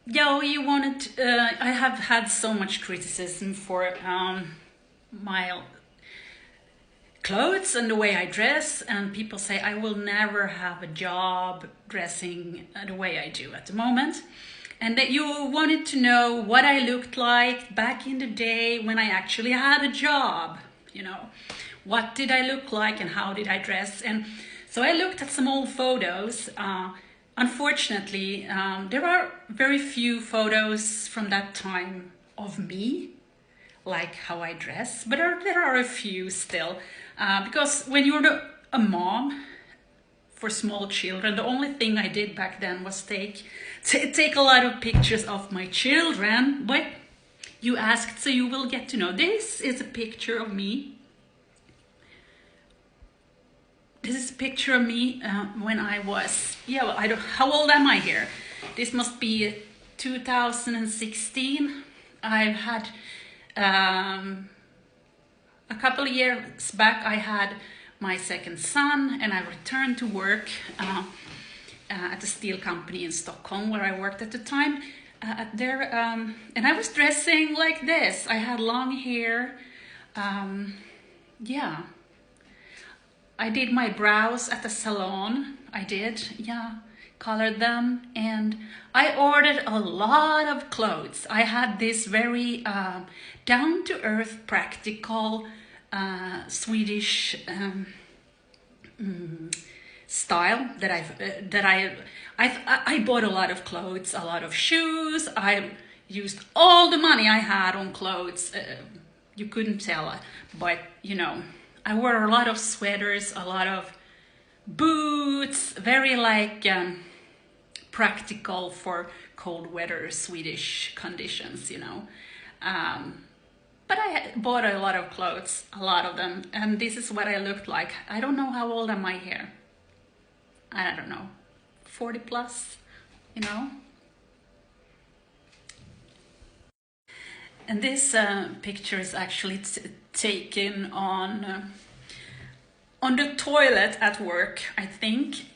Yeah, you wanted. I have had so much criticism for my clothes and the way I dress, and people say I will never have a job dressing the way I do at the moment. And that you wanted to know what I looked like back in the day when I actually had a job. You know, what did I look like and how did I dress? And so I looked at some old photos. Unfortunately, there are very few photos from that time of me, like how I dress, but there are a few still. Because when you're a mom for small children, the only thing I did back then was take a lot of pictures of my children. But you asked, so you will get to know. This is a picture of me. This is a picture of me when I was, yeah, well, I don't, how old am I here? This must be 2016. I've had, a couple of years back, I had my second son, and I returned to work at a steel company in Stockholm where I worked at the time. And I was dressing like this. I had long hair. Yeah. I did my brows at the salon. I did, yeah, colored them, and I ordered a lot of clothes. I had this very down-to-earth, practical Swedish style I bought a lot of clothes, a lot of shoes. I used all the money I had on clothes. You couldn't tell, but you know. I wore a lot of sweaters, a lot of boots, very like practical for cold weather Swedish conditions, you know. But I bought a lot of clothes, a lot of them, and this is what I looked like. I don't know how old am I here. I don't know, 40 plus, you know. And this picture is actually taken on the toilet at work, I think.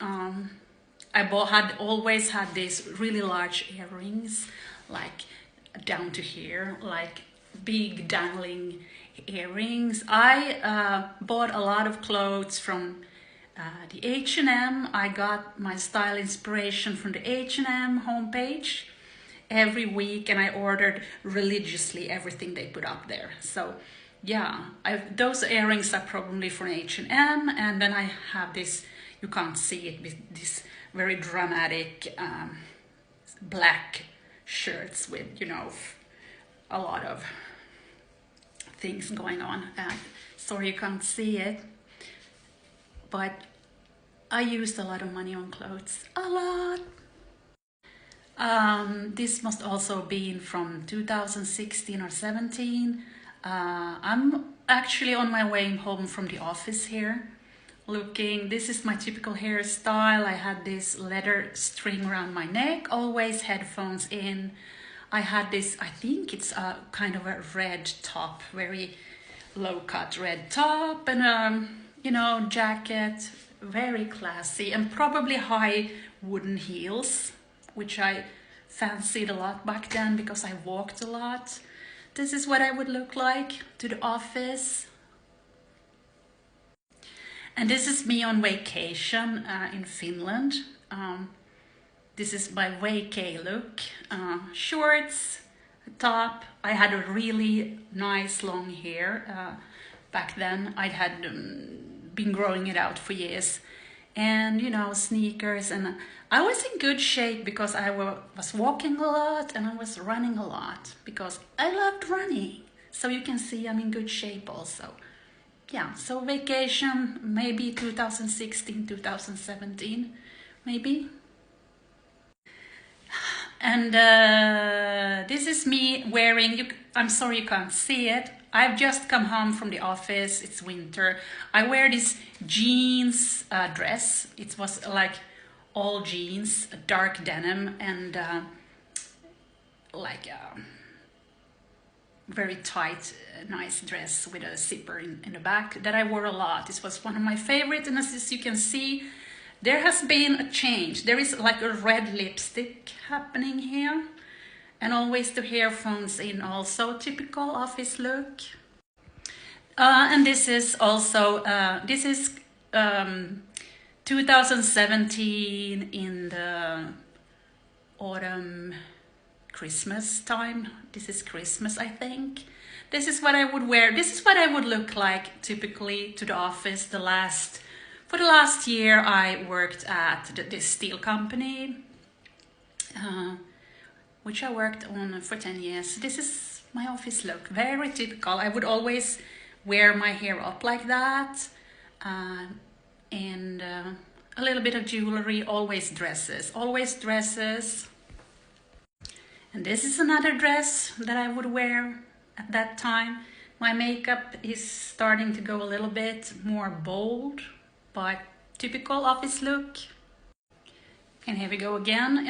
Had always had these really large earrings, like down to here, like big dangling earrings. I bought a lot of clothes from the H&M. I got my style inspiration from the H&M homepage every week, and I ordered religiously everything they put up there. So yeah, those earrings are probably from H&M, and then I have this, you can't see it, with this very dramatic black shirts with, you know, a lot of things going on. Sorry you can't see it, but I used a lot of money on clothes, a lot. This must also be from 2016 or 17. I'm actually on my way home from the office here, looking, this is my typical hairstyle. I had this leather string around my neck, always headphones in. I had this, I think it's a kind of a red top, very low cut red top, and you know, jacket, very classy, and probably high wooden heels, which I fancied a lot back then because I walked a lot. This is what I would look like to the office. And this is me on vacation in Finland. This is my vacay look. Shorts, top. I had a really nice long hair back then. I had been growing it out for years. And, you know, sneakers, and I was in good shape because I was walking a lot and I was running a lot because I loved running. So you can see I'm in good shape also. Yeah, so vacation, maybe 2016, 2017, maybe. And this is me wearing, I'm sorry you can't see it, I've just come home from the office, it's winter. I wear this jeans dress. It was like all jeans, dark denim, and like a very tight, nice dress with a zipper in the back that I wore a lot. This was one of my favorites, and as you can see, there has been a change. There is like a red lipstick happening here. And always the earphones in, also typical office look. And this is also, 2017 in the autumn Christmas time. This is Christmas, I think. This is what I would wear. This is what I would look like typically to the office. For the last year I worked at this steel company, which I worked on for 10 years. This is my office look, very typical. I would always wear my hair up like that, and a little bit of jewelry, always dresses. And this is another dress that I would wear at that time. My makeup is starting to go a little bit more bold, but typical office look. And here we go again.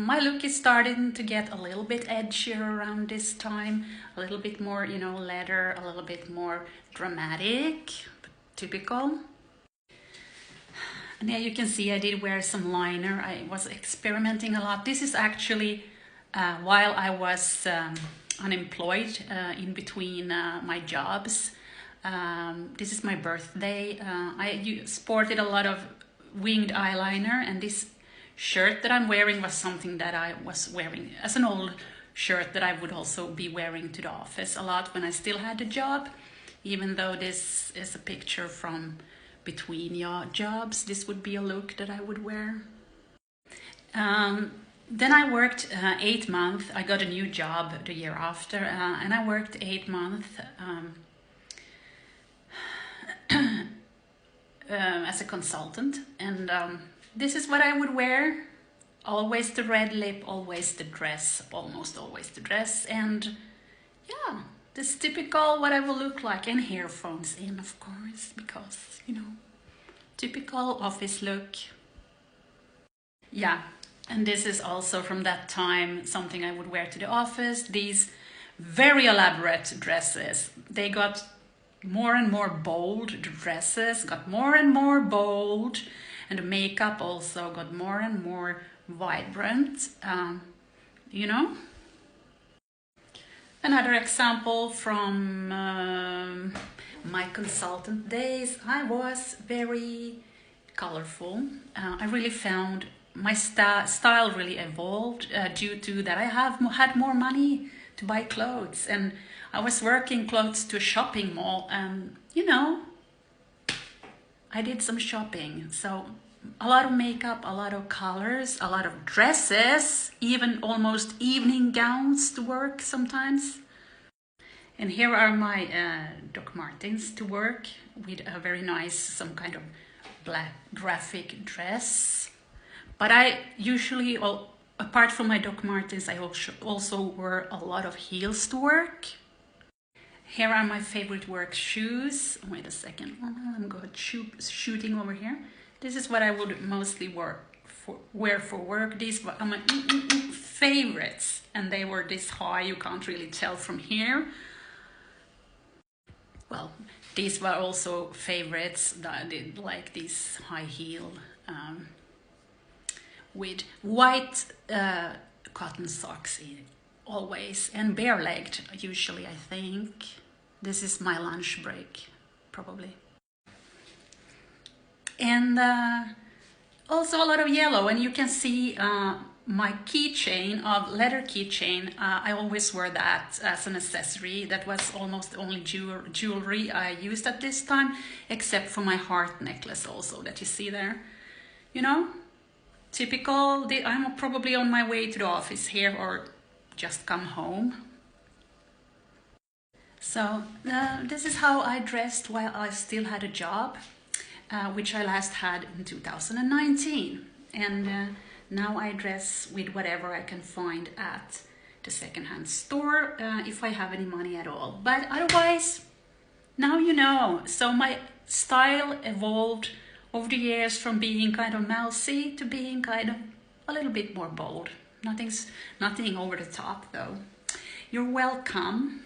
My look is starting to get a little bit edgier around this time. A little bit more, you know, leather, a little bit more dramatic, but typical. And here you can see I did wear some liner. I was experimenting a lot. This is actually while I was unemployed in between my jobs. This is my birthday. I sported a lot of winged eyeliner, and this shirt that I'm wearing was something that I was wearing as an old shirt that I would also be wearing to the office a lot when I still had a job. Even though this is a picture from between your jobs, this would be a look that I would wear. Then I worked 8 months. I got a new job the year after, and I worked 8 months as a consultant. And this is what I would wear. Always the red lip, always the dress, almost always the dress. And yeah, this is typical what I will look like. And earphones in, of course, because, you know, typical office look. Yeah, and this is also from that time, something I would wear to the office. These very elaborate dresses, they got more and more bold. The dresses got more and more bold, and the makeup also got more and more vibrant, you know. Another example from my consultant days, I was very colorful. I really found my style really evolved due to that I had more money to buy clothes, and I was working close to a shopping mall, and you know, I did some shopping. So a lot of makeup, a lot of colors, a lot of dresses, even almost evening gowns to work sometimes. And here are my Doc Martens to work with a very nice, some kind of black graphic dress. But I usually, well, apart from my Doc Martens, I also wear a lot of heels to work. Here are my favorite work shoes. Wait a second, I'm going shooting over here. This is what I would mostly wear for work. These were my favorites, and they were this high, you can't really tell from here. Well, these were also favorites that I did, like these high heel with white cotton socks in, always, and bare-legged usually, I think. This is my lunch break, probably. And also a lot of yellow, and you can see my keychain, leather keychain. I always wear that as an accessory. That was almost the only jewelry I used at this time, except for my heart necklace also that you see there. You know, typical. I'm probably on my way to the office here or just come home. So this is how I dressed while I still had a job, which I last had in 2019. And now I dress with whatever I can find at the secondhand store, if I have any money at all. But otherwise, now you know. So my style evolved over the years from being kind of mousy to being kind of a little bit more bold. Nothing over the top though. You're welcome.